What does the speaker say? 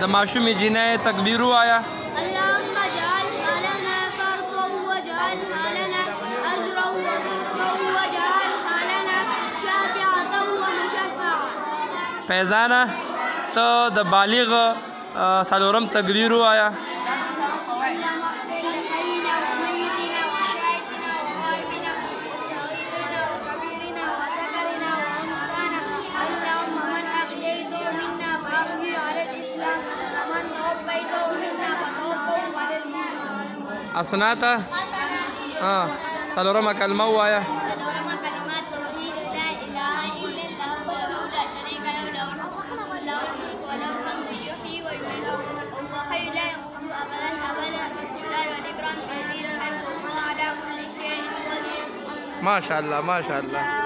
د ماشومې جنۍ تکبیر ووایه. اللهم اجعلها لنا فرضا واجعلها لنا اجرا وذخرا واجعلها لنا شافعة ومشفعة. فیضانه ته د بالغ څلورم تکبیر ووایه. اسناته څلورمه کلمه ووایه. څلورمه کلمه توحید لا اله الا الله وحده لا شريك له له الملك وله الحمد يحيي ويميت وهو حي لا يموت ابدا ابدا بالجلال والاكرام كثير الحي وهو على كل شيء قدير. ما شاء الله ما شاء الله.